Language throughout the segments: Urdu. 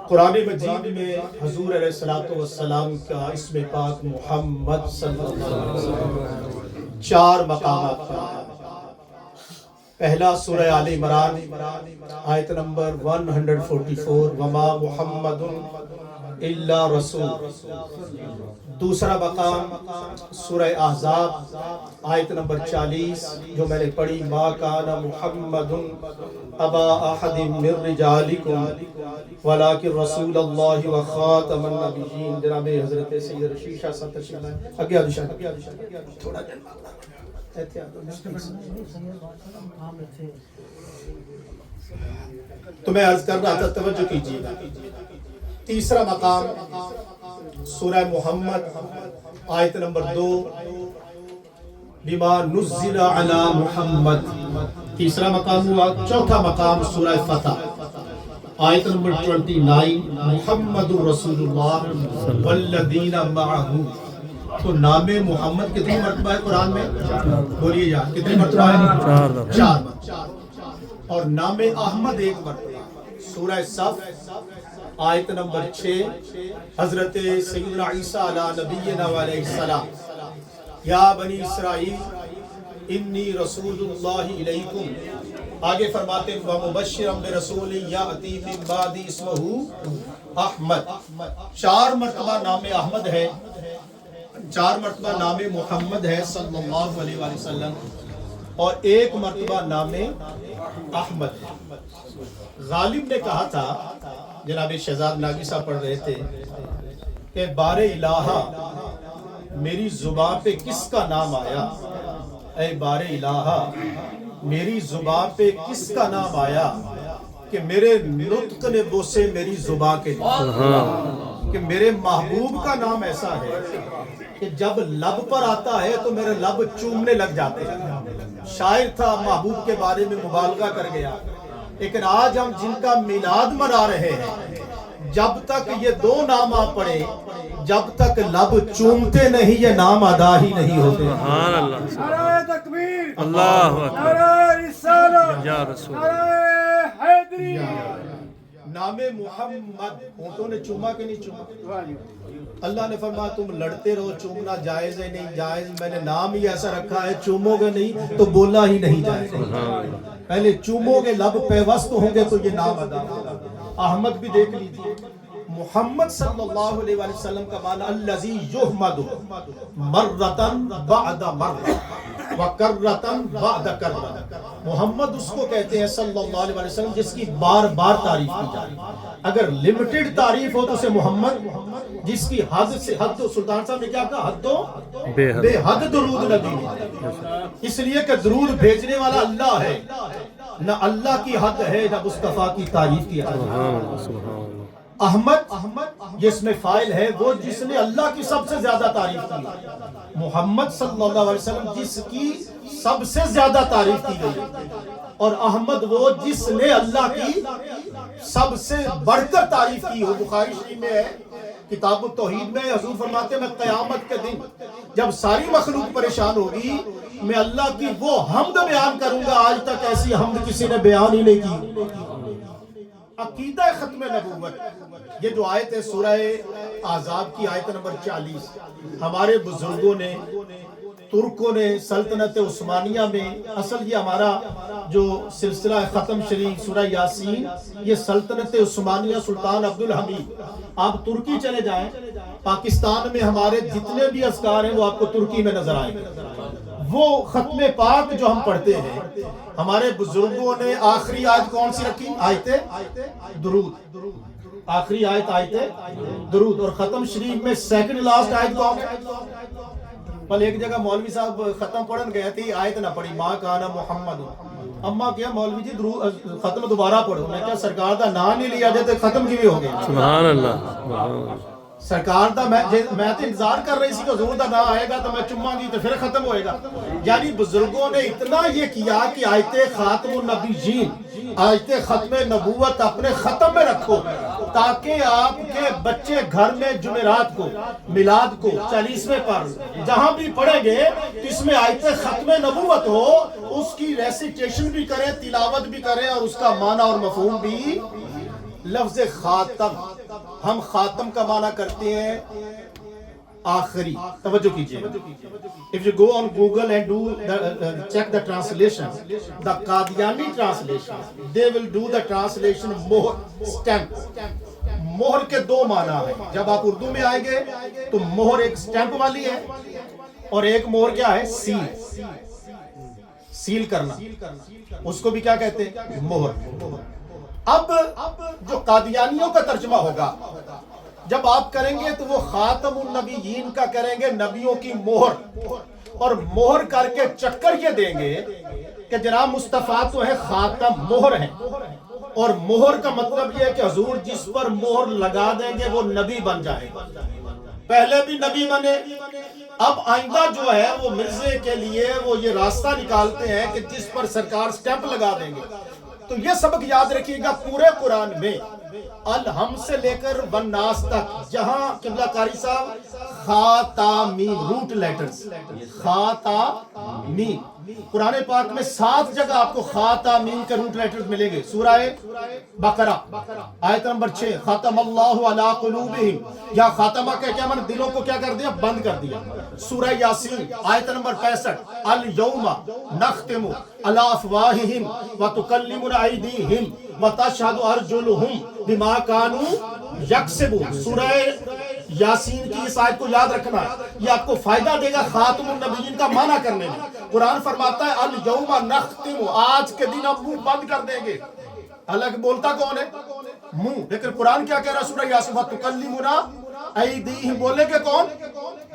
قرآن مجید میں حضور علیہ الصلوۃ والسلام کا اسم پاک محمد صلی اللہ علیہ وسلم 4 مقامات پر ہے۔ پہلا سورہ آل عمران آیت نمبر 144 وما محمد الا رسول۔ دوسرا مقام سورہ احزاب آیت نمبر 40 جو میں نے پڑھی ما کان محمد ابا احد من رجالکم ولکن رسول اللہ وخاتم النبیین۔ جناب حضرت سید رشید شاہ صاحب تشریف لائے۔ آگے آ جائیں تھوڑا تو میں عرض کر رہا تھا، توجہ کیجیے گا۔ تیسرا مقام سورہ محمد آیت نمبر 2 بما نزل علی محمد، تیسرا مقام ہوا۔ چوتھا مقام سورہ فتح آیت نمبر 29 محمد رسول اللہ والذین معہ۔ تو نام محمد کتنی مرتبہ ہے قرآن میں؟ بولیے یار کتنی مرتبہ ہے؟ 4 مرتبہ۔ اور نام احمد 1 مرتبہ۔ سورہ صف آیت نمبر 6 حضرت سیدنا عیسیٰ علیہ نبینا علیہ السلام یا بنی اسرائیل انی رسول اللہ الیکم۔ آگے فرماتے ہیں وَمُبَشِّرًا بِرَسُولٍ یَأْتِی مِن بَعْدِی اسْمُهُ احمد۔ 4 مرتبہ نام احمد ہے، 4 مرتبہ نام محمد ہے صلی اللہ علیہ وآلہ وسلم، اور 1 مرتبہ نام احمد ہے۔ غالب نے کہا تھا، جناب شہزاد ناگی صاحب پڑھ رہے تھے کہ بار الہا میری زبان پہ کس کا نام آیا؟ اے بار الہا میری زبان پہ کس کا نام آیا کہ میرے نطق نے بوسے میری زبان کے کہ میرے محبوب کا نام ایسا ہے کہ جب لب پر آتا ہے تو میرے لب چومنے لگ جاتے ہیں۔ شاعر تھا، محبوب کے بارے میں مبالغہ کر گیا، لیکن آج ہم جن کا میلاد منا رہے ہیں، جب تک یہ 2 نام آپ پڑھے، جب تک لب چومتے نہیں یہ نام ادا ہی نہیں ہوتے۔ سبحان اللہ، نعرہ تکبیر، اللہ اکبر، نعرہ رسالت، یا رسول نعرہ حیدری۔ نام محمد ہونٹوں نے چوما کہ نہیں چوما؟ اللہ نے فرمایا تم لڑتے رہو، چومنا جائز ہے نہیں جائز، میں نے نام ہی ایسا رکھا ہے چومو گے نہیں تو بولا ہی نہیں جائے گا۔ پہلے چومو گے، لب پیوست ہوں گے تو یہ نام ادا ہوگا۔ احمد بھی دیکھ لیجیے، محمد صلی اللہ علیہ وآلہ وسلم کا معنی الذی یحمد مرتن بعد مرہ وکرتن بعد کرہ۔ محمد اس کو کہتے ہیں صلی اللہ علیہ وآلہ وسلم جس کی بار بار تعریف کی جائے۔ اگر لمیٹڈ تعریف ہو تو اسے محمد، جس کی حد سے حد، سلطان صاحب نے کیا کہا؟ حد تو بے حد درود نبی ہے، اس لیے کہ درود بھیجنے والا اللہ ہے، نہ اللہ کی حد ہے نہ مصطفیٰ کی تعریف کی حد ہے۔ احمد جس میں فاعل ہے وہ جس نے اللہ کی سب سے زیادہ تعریف کی، محمد صلی اللہ علیہ وسلم جس کی سب سے زیادہ تعریف کی گئی، اور احمد وہ جس نے اللہ کی سب سے بڑھ کر تعریف کی ہو۔ بخاری شریف میں ہے، کتاب التوحید میں حضور فرماتے ہیں میں قیامت کے دن جب ساری مخلوق پریشان ہوگی میں اللہ کی وہ حمد بیان کروں گا آج تک ایسی حمد کسی نے بیان ہی نہیں کی۔ عقیدہ ختم نبوت، یہ جو آیت ہے سورہ احزاب کی آیت نمبر 40، ہمارے بزرگوں نے، ترکوں نے سلطنت عثمانیہ میں، اصل یہ ہمارا جو سلسلہ ختم شریف سورہ یاسین یہ سلطنت عثمانیہ سلطان عبدالحمید، آپ ترکی چلے جائیں، پاکستان میں ہمارے جتنے بھی اذکار ہیں وہ آپ کو ترکی میں نظر آئیں گے۔ وہ ختم پاک جو ہم پڑھتے ہیں ہمارے بزرگوں نے آخری آیت کون سی رکھی؟ آیت درود، آخری آیت آیت درود، اور ختم شریف میں سیکنڈ لاسٹ آیت کون؟ پل ایک جگہ مولوی صاحب ختم پڑھن گئے تھی، آیت نہ پڑھی ما کانا محمد، اما کیا مولوی جی ختم دوبارہ پڑھو، میں کیا سرکار دا نام نہیں لیا جاتے ختم کیویں ہو گیا؟ سبحان اللہ، سرکار دا میں تو انتظار کر رہی سی کہ حضور دا نام آئے گا تو میں چماں گی تو پھر ختم ہوئے گا۔ یعنی بزرگوں نے اتنا یہ کیا کہ آیت خاتم النبیین، آیت ختم نبوت اپنے ختم میں رکھو تاکہ آپ کے بچے گھر میں جمعرات کو، میلاد کو، 40ویں پر جہاں بھی پڑھیں گے اس میں آیت ختم نبوت ہو، اس کی ریسیٹیشن بھی کریں، تلاوت بھی کریں اور اس کا معنی اور مفہوم بھی لفظ خاتم ہم خاتم کا معنی کرتے ہیں آخری. توجہ کیجئے. If you go on Google and check the translation, the Qadiani translation, they will do the translation مہر, stamp. مہر کے دو معنی ہیں. جب آپ اردو میں آئیں گے تو مہر ایک سٹیمپ والی ہے اور ایک مہر کیا ہے؟ سیل. سیل کرنا, اس کو بھی کیا کہتے ہیں؟ مہر. اب جو قادیانیوں کا ترجمہ ہوگا جب آپ کریں گے تو وہ خاتم النبیین کا کریں گے, نبیوں کی مہر, اور مہر کر کے چکر یہ دیں گے کہ جناب مصطفیٰ تو ہے خاتم, مہر ہیں, اور مہر کا مطلب یہ ہے کہ حضور جس پر مہر لگا دیں گے وہ نبی بن جائے. پہلے بھی نبی بنے, اب آئندہ جو ہے وہ مرزے کے لیے وہ یہ راستہ نکالتے ہیں کہ جس پر سرکار سٹیمپ لگا دیں گے. تو یہ سبق یاد رکھیے گا, پورے قرآن میں الحم سے لے کر والناس تک جہاں قبلہ قاری صاحب خاتامین روٹ لیٹرز, خاتامین, قرآن پاک میں 7 جگہ آپ کو خاتامین کے روٹ لیٹرز ملیں گے. سورہ بقرہ آیت نمبر 6, ختم اللہ علی قلوبہم, یا خاتمہ کا کیا معنی؟ دلوں کو کیا کر دیا؟ بند کر دیا. سورہ یاسین آیت نمبر 65, الیوم نختم علی افواہہم وتکلمنا ایدیہم وتشہد ارجلہم بما کانوا یکسبون. سورہ یاسین کی اس آیت کو یاد رکھنا ہے, یہ آپ کو فائدہ دے گا خاتم النبیین کا معنی کرنے میں. قرآن فرماتا ہے الیوم نختم, آج کے دن ہم منہ بند کر دیں گے. حالانکہ بولتا کون ہے؟ منہ. لیکن قرآن کیا کہہ رہا ہے سورہ یاسین؟ وَتُكَلِّمُنَا أَيْدِيهِمْ, بولے کہ کون؟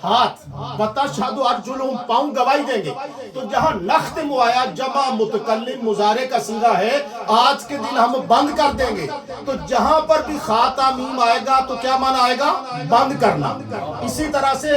ہاتھ. وَتَشْهَدُ أَرْجُلُهُمْ, پاؤں گواہی دیں گے. تو جہاں نختم آیا جمع متکلم مضارع کا صیغہ ہے, آج کے دن ہم بند کر دیں گے. تو جہاں پر بھی خاتمیم آئے گا تو کیا معنی آئے گا؟ بند کرنا. اسی طرح سے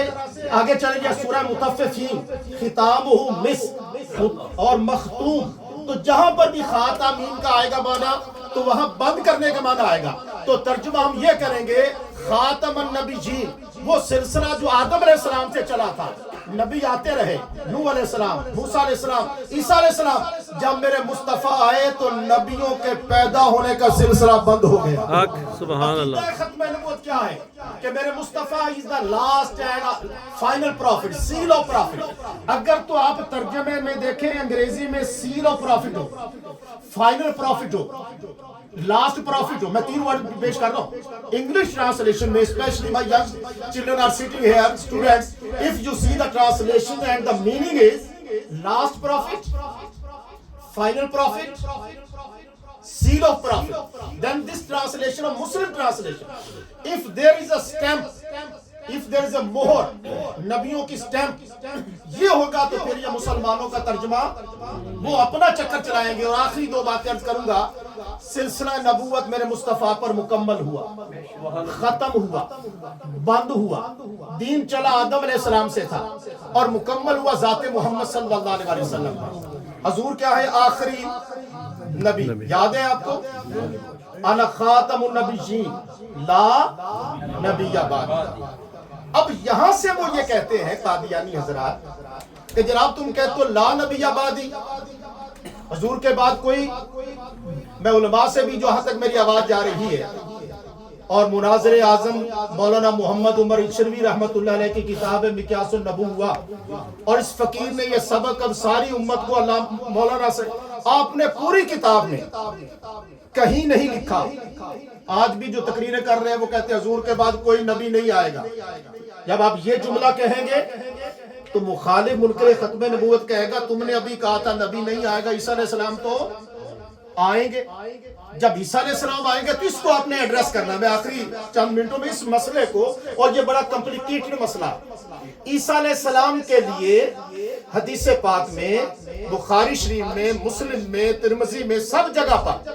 آگے چلے گیا سورہ مطففین, ختامہ مسک اور مختوم. تو جہاں پر بھی خاتمین کا آئے گا معنی تو وہاں بند کرنے کا معنی آئے گا. تو ترجمہ ہم یہ کریں گے خاتم النبیین, وہ سلسلہ جو آدم علیہ السلام سے چلا تھا, نبی آتے رہے, نوح علیہ السلام, موسیٰ علیہ السلام, عیسیٰ علیہ السلام. جب میرے مصطفیٰ آئے تو نبیوں کے پیدا ہونے کا سلسلہ بند ہو گیا. حق سبحان اللہ. ختم نبوت کیا ہے کہ میرے مصطفیٰ is the last and final prophet, seal of prophet. اگر تو آپ ترجمے میں دیکھیں انگریزی میں seal of prophet ہو, final prophet ہو, لاسٹ پروفٹ ہو. میں 3 ورڈ پیش کر رہا ہوں انگلش ٹرانسلیشن میں, especially my young children are sitting here, students, if you see the translation and the meaning is last prophet, final prophet, seal of prophet, then this translation of Muslim translation, if there is a stamp, if there is a مہر, نبیوں کی سٹیمپ یہ ہوگا تو پھر یہ مسلمانوں کا ترجمہ وہ اپنا چکر چلائیں گے. اور آخری 2 باتیں عرض کروں گا. سلسلہ نبوت میرے مصطفیٰ پر مکمل ہوا, ختم ہوا, بند ہوا. دین چلا آدم علیہ السلام سے تھا اور مکمل ہوا ذات محمد صلی اللہ علیہ وسلم پر. حضور کیا ہے؟ آخری نبی. یاد ہے آپ کو؟ انا خاتم النبیین لا نبی بعد. اب یہاں سے وہ یہ کہتے ہیں قادیانی حضرات کہ جناب تم کہتے ہو لا نبی بعدی, حضور کے بعد کوئی. میں علماء سے بھی جہاں تک میری آواز جا رہی ہے, اور مناظر اعظم مولانا محمد عمر الشروی رحمت اللہ علیہ کی کتاب ہے مقیاس النبوہ, اور اس فقیر نے یہ سبق اب ساری امت کو اللہ مولانا سے, آپ نے پوری کتاب میں کہیں نہیں لکھا. آج بھی جو تقریریں کر رہے ہیں وہ کہتے ہیں حضور کے بعد کوئی نبی نہیں آئے گا. جب آپ یہ جملہ کہیں گے تو مخالف منکر ختم نبوت کہے گا تم نے ابھی کہا تھا نبی نہیں آئے گا, عیسیٰ علیہ السلام تو آئیں گے. جب عیسیٰ علیہ السلام آئیں گے تو اس کو آپ نے ایڈریس کرنا. میں آخری چند منٹوں میں اس مسئلے کو, اور یہ بڑا کمپلیکیٹڈ مسئلہ, عیسیٰ علیہ السلام کے لیے حدیث پاک میں, بخاری شریف میں, مسلم میں, ترمذی میں, سب جگہ پر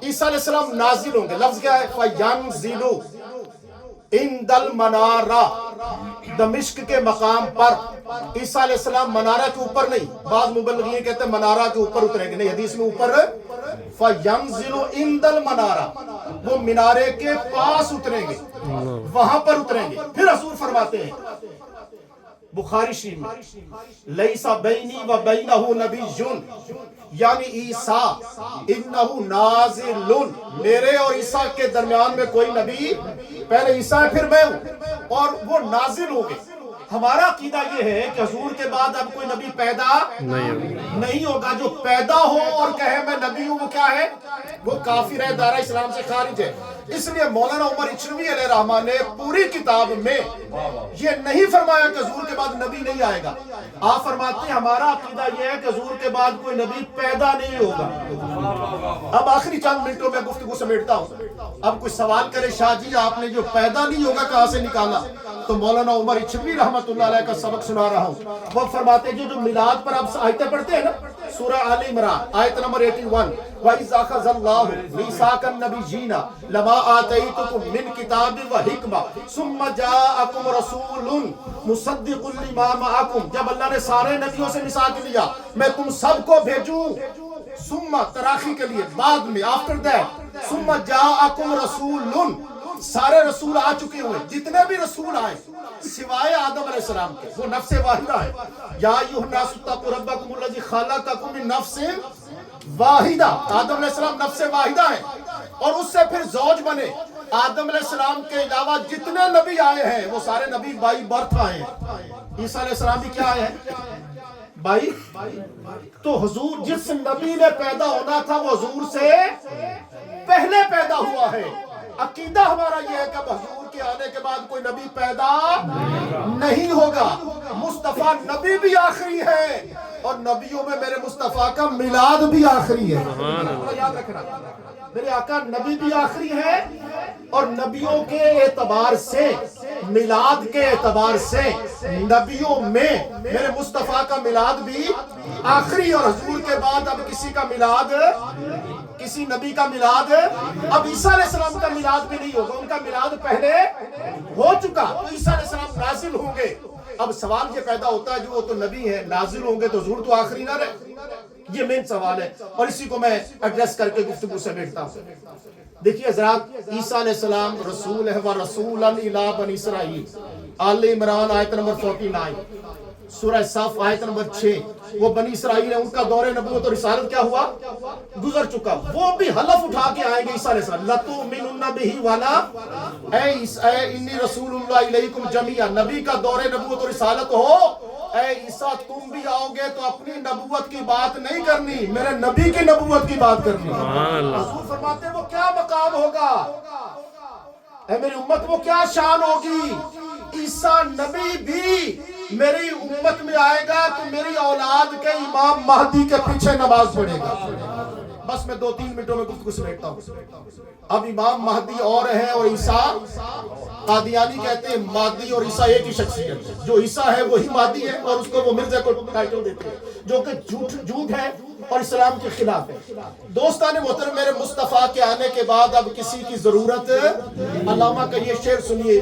عیسیٰ علیہ السلام نازل ہوں گے. لفظ کیا ہے؟ فَيَنزِلُ عِنْدَ الْمَنَارَةِ, دمشق کے مقام پر. عیسیٰ علیہ السلام منارہ کے اوپر نہیں, بعض مبلغین کہتے ہیں منارہ کے اوپر اتریں گے, نہیں, حدیث میں اوپر. فَيَنزِلُ عِنْدَ الْمَنَارَةِ, وہ منارے کے پاس اتریں گے, وہاں پر اتریں گے. پھر حضور فرماتے ہیں بخاری شریف میں لیسا بینی و بینہ نبیٌ، یعنی عیسیٰ انہ نازل، میرے اور عیسیٰ کے درمیان میں کوئی نبی، پہلے عیسیٰ ہے پھر میں ہوں، اور وہ نازل ہو گئے۔ ہمارا عقیدہ یہ ہے کہ حضور کے بعد اب کوئی نبی پیدا نہیں ہوگا۔ جو پیدا ہو اور کہے میں نبی ہوں وہ کیا ہے؟ وہ کافر ہے، دائرہ اسلام سے خارج ہے۔ اس لیے مولانا عمر اچھنوی علیہ رحمہ نے پوری کتاب میں یہ نہیں فرمایا کہ حضور کے بعد نبی نہیں آئے گا۔ آپ فرماتے ہیں ہمارا عقیدہ یہ ہے کہ حضور کے بعد کوئی نبی پیدا نہیں ہوگا۔ اب آخری چند منٹوں میں گفتگو سمیٹتا ہوں۔ اب کوئی سوال کرے شاہ جی آپ نے جو پیدا نہیں ہوگا کہاں سے نکالا، تو مولانا عمر اچھنوی رحمۃ اللہ علیہ کا سبق سنا رہا ہوں۔ وہ فرماتے ہیں جو میلاد پر آپ آیتیں پڑھتے ہیں نا، سورہ آل عمران آیت نمبر 81، وَإِذْ أَخَذَ اللَّهُ مِيثَاقَ النَّبِيِّينَ لَمَا آتَيْتُكُم مِّن كِتَابٍ وَحِکْمَةٍ ثُمَّ جَاءَكُمْ رَسُولٌ مُصَدِّقٌ لِّمَا مَعَكُمْ، جب اللہ نے سارے نبیوں سے میثاق لیا میں تم سب کو بھیجوں، ثم تراخی کے لیے بعد میں آفٹر دیٹ، ثم جاءکم رسول، سارے رسول آ چکے ہوئے، جتنے بھی رسول آئے سوائے آدم علیہ السلام کے، وہ نفس واحدہ ہے۔ یا ایھا الناس اتقوا ربکم الذی خلقکم من نفس واحدہ، آدم علیہ السلام نفس واحدہ ہے، اور اس سے پھر زوج بنے۔ آدم علیہ السلام کے علاوہ جتنے نبی آئے ہیں وہ سارے نبی بائی برتھ آئے ہیں۔ عیسیٰ علیہ السلام بھی کیا آئے ہیں؟ بائی۔ تو حضور جس نبی نے پیدا ہونا تھا وہ حضور سے پہلے پیدا ہوا ہے۔ عقیدہ ہمارا یہ ہے کہ اب حضور کے آنے کے بعد کوئی نبی پیدا نہیں ہوگا۔ مصطفیٰ نبی بھی آخری ہے، اور نبیوں میں میرے مصطفیٰ کا میلاد بھی آخری ہے۔ یاد رکھنا، میرے آقا نبی بھی آخری ہے، اور نبیوں کے اعتبار سے، میلاد کے اعتبار سے نبیوں میں میرے مصطفیٰ کا میلاد بھی آخری، اور حضور کے بعد اب کسی کا میلاد، کسی نبی کا میلاد، اب عیسیٰ علیہ السلام کا میلاد بھی نہیں ہوگا، ان کا میلاد پہلے ہو چکا، تو عیسیٰ علیہ السلام نازل ہوں گے۔ اب سوال یہ پیدا ہوتا ہے جو وہ تو نبی ہے، نازل ہوں گے تو حضور تو آخری نہ رہے، یہ مین سوال ہے، اور اسی کو میں ایڈریس کر کے گفتگو سے بیٹھتا ہوں۔ دیکھیے حضرات، عیسیٰ علیہ السلام رسول ہے، وَرَسُولًا إِلَىٰ بَنِي إِسْرَائِیل، آل عمران آیت نمبر 49، سورہ صف آیت نمبر 6، وہ بنی اسرائیل ہے، ان کا دور نبوت اور رسالت کیا ہوا؟ گزر چکا۔ وہ بھی حلف اٹھا کے آئیں گے عیسیٰ علیہ السلام، لَتُؤْمِنُنَّ بِهِ وَلَا، اے انی رسول اللہ الیکم جمیعا، نبی کا دور نبوت اور رسالت ہو، اے عیسیٰ تم بھی آؤ گے تو اپنی نبوت کی بات نہیں کرنی، میرے نبی کی نبوت کی بات کرنی۔ حضور فرماتے ہیں وہ کیا مقام ہوگا، اے میری امت وہ کیا شان ہوگی، عیسیٰ نبی بھی میری امت میں آئے گا تو میری اولاد کے امام مہدی کے پیچھے نماز پڑھے گا۔ بس میں 2-3 منٹوں میں گفتگو سمیٹتا ہوں۔ اب امام مہدی اور ہے، اور عیسیٰ، قادیانی کہتے ہیں مہدی اور عیسیٰ ایک ہی شخصیت ہے، جو عیسیٰ ہے وہی مہدی ہے، اور اس کو وہ مرزا کو ٹائٹل دیتے ہیں، جو کہ جھوٹ ہے اور اسلام کے خلاف ہے۔ دوستان محترم، میرے مصطفیٰ کے آنے کے بعد اب کسی کی ضرورت، علامہ کا یہ شعر سنیے،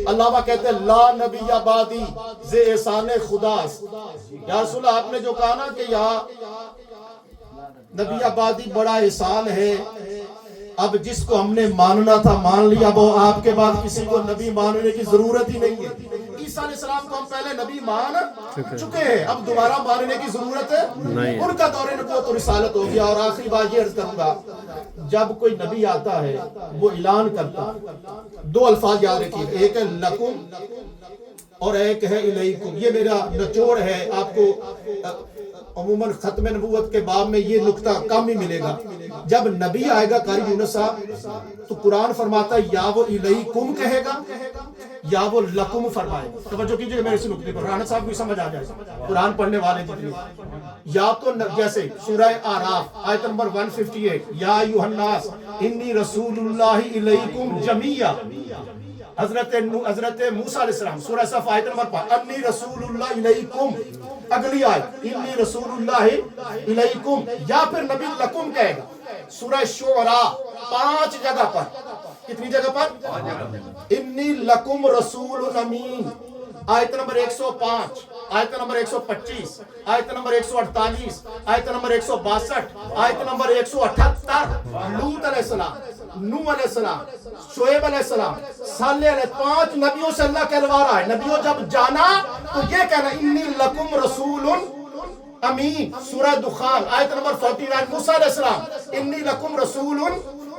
علامہ کہتے ہیں لا نبی بعدی ذی احسان خدا، یا رسول اللہ آپ نے جو کہا نا کہ یہاں نبی آبادی بڑا احسان ہے، اب جس کو ہم نے ماننا تھا مان لیا، وہ آپ کے بعد کسی کو نبی ماننے کی ضرورت ہی نہیں ہے۔ عیسیٰ علیہ السلام کو ہم پہلے نبی مان چکے ہیں، اب دوبارہ ماننے کی ضرورت نہیں، ان کا دور نبوت اور رسالت ہو گیا۔ اور آخری بات یہ عرض کروں گا، جب کوئی نبی آتا ہے وہ اعلان کرتا، 2 الفاظ یاد رکھیے، ایک ہے لکم اور ایک ہے الیکم۔ یہ میرا نچوڑ ہے، آپ کو عموماً ختم نبوت کے باب میں یہ نقطہ کم ہی ملے گا۔ جب نبی آئے گا قاری یونس صاحب تو قرآن فرماتا ہے یا وہ الیکم کہے گا یا وہ لکم فرمائے گا۔ توجہ کیجئے میرے اس نقطے پر، رانا صاحب کو سمجھ آ جائے، قرآن پڑھنے والے جتنے، یا تو جیسے سورہ اعراف آیت نمبر 158، یا ایھا الناس انی رسول اللہ الیکم جمیعا، حضرت موسیٰ علیہ السلام سورہ صف آیت نمبر 5، انی رسول اللہ الیکم، اگلی آیت انی رسول اللہ الیکم، یا پھر نبی لکم کہے گا۔ سورہ شعراء 5 جگہ پر، کتنی جگہ پر؟ انی لکم رسول امین، آیت نمبر 105, آیت نمبر 125, آیت نمبر 148, آیت نمبر 162, آیت نمبر 178. لوط علیہ السلام، نوح علیہ السلام، شعیب علیہ السلام، صالح علیہ 5 نبیوں سے اللہ کہلوا رہا ہے. نبیوں جب جانا تو یہ کہنا انی لکم رسول امین. سورہ دخان آیت نمبر 49. موسیٰ علیہ السلام انی لکم رسول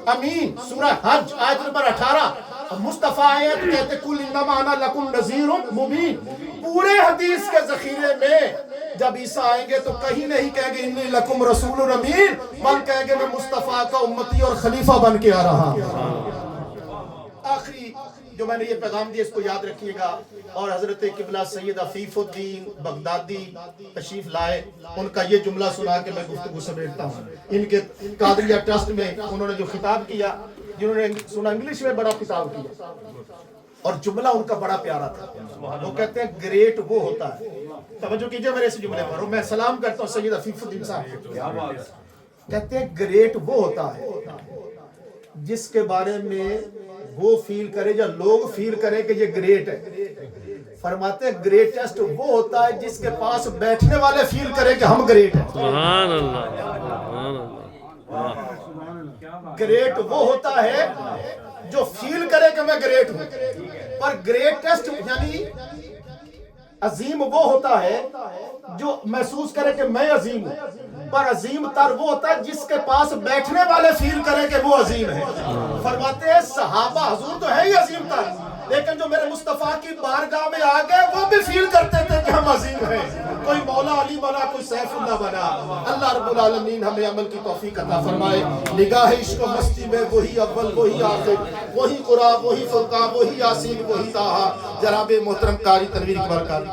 امین. سورہ حج آیت نمبر 18. مصطفیٰ آئے تو کہتے کل انما انا لکم نذیر مبین. پورے حدیث کے ذخیرے میں جب عیسیٰ آئیں گے تو کہیں نہیں کہیں گے انی لکم رسول امین، بلکہ کہیں گے میں مصطفیٰ کا امتی اور خلیفہ بن کے آ رہا ہوں. آخری جو میں نے یہ پیغام دیا اس کو یاد رکھیے گا. اور حضرت قبلہ سید عفیف الدین بغدادی تشریف لائے، ان کا یہ جملہ سنا کے میں گفتگو سمیٹتا ہوں. ان کے قادریہ ٹرسٹ میں انہوں نے جو خطاب کیا، جنہوں نے سنا انگلش میں بڑا خطاب کیا، اور جملہ ان کا بڑا پیارا تھا. وہ کہتے ہیں گریٹ وہ ہوتا ہے، توجہ کیجئے میرے اس جملے پر، میں سلام کرتا ہوں سید عفیف الدین صاحب. کہتے ہیں گریٹ وہ ہوتا ہے جس کے بارے میں وہ فیل کرے یا لوگ فیل کرے کہ یہ گریٹ ہے. فرماتے ہیں گریٹسٹ وہ ہوتا ہے جس کے پاس بیٹھنے والے فیل کرے کہ ہم گریٹ ہیں. سبحان اللہ، سبحان اللہ. گریٹ وہ ہوتا ہے جو فیل کرے کہ میں گریٹ ہوں. پر گریٹسٹ یعنی عظیم وہ ہوتا ہے جو محسوس کرے کہ میں عظیم ہوں. پر عظیم تر وہ ہوتا ہے جس کے پاس بیٹھنے والے فیل کرے کہ وہ عظیم ہے. فرماتے ہیں صحابہ حضور تو ہے ہی عظیم تر، لیکن جو میرے مصطفیٰ کی بارگاہ میں آ گئے وہ بھی فیل کرتے تھے کہ ہم عظیم ہیں. کوئی مولا علی بنا، کوئی سیف اللہ بنا. اللہ رب العالمین ہمیں عمل کی توفیق عطا فرمائے. نگاہ عشق و مستی میں وہی اول وہی آخر، وہی قرآن وہی فرقان وہی یاسین وہی طٰہٰ. جناب محترم قاری تنویر اقبال قادری